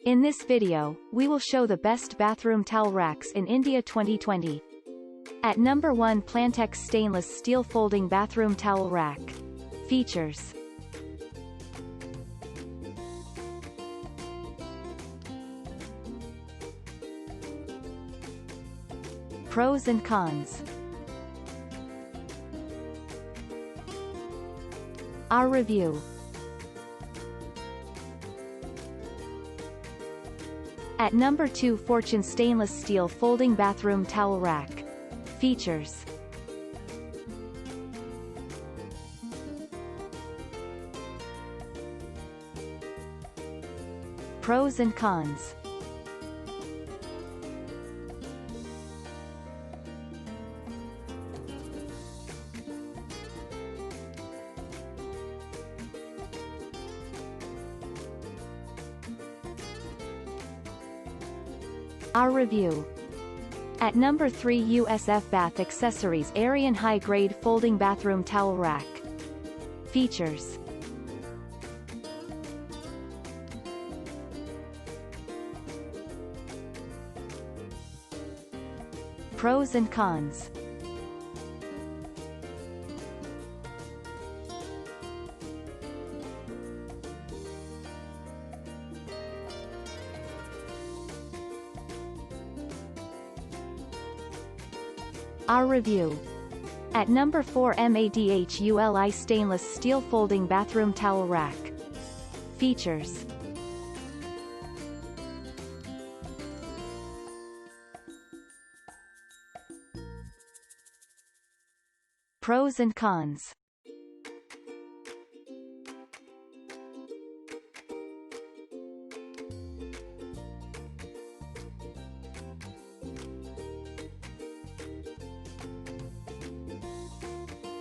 In this video, we will show the best bathroom towel racks in India 2020. At number 1, Plantex Stainless Steel Folding Bathroom Towel Rack. Features. Pros and cons. Our review. At number 2, Fortune Stainless Steel Folding Bathroom Towel Rack. Features. Pros and cons. Our review. At number 3, USF Bath Accessories ARYAN High Grade Folding Bathroom Towel Rack. Features. Pros and cons. Our review. At number 4, MADHULI Stainless Steel Folding Bathroom Towel Rack. Features. Pros and cons.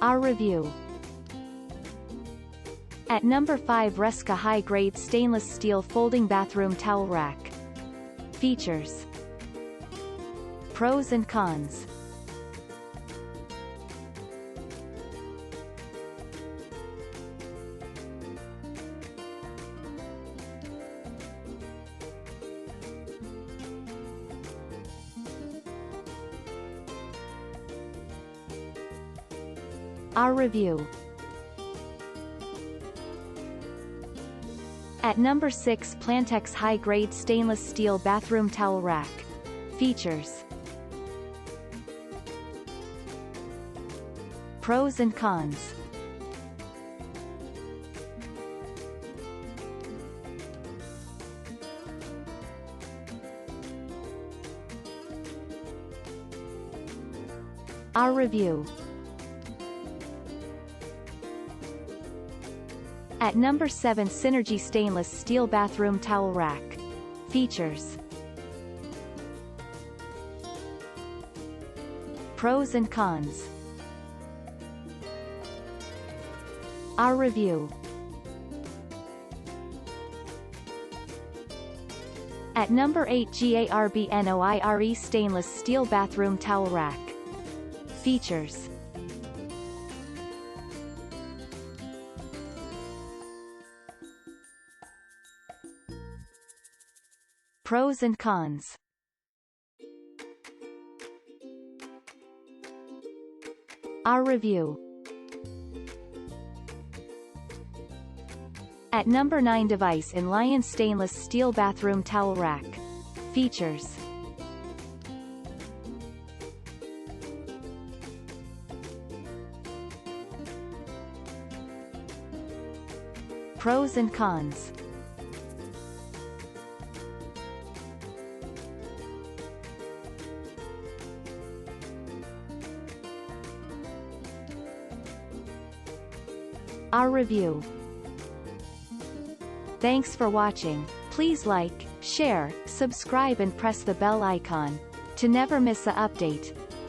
Our review. At number 5, RESKA High Grade Stainless Steel Folding Bathroom Towel Rack. Features. Pros and cons. Our review. At number 6, Plantex High Grade Stainless Steel Bathroom Towel Rack. Features. Pros and cons. Our review. At number 7, Synergy Stainless Steel Bathroom Towel Rack. Features. Pros and cons. Our review. At number 8, GARBNOIRE Stainless Steel Bathroom Towel Rack. Features. Pros and cons. Our review. At number 9, Device in Lion Stainless Steel Bathroom Towel Rack. Features. Pros and cons. Our review. Thanks for watching. Please like, share, subscribe and press the bell icon to never miss an update.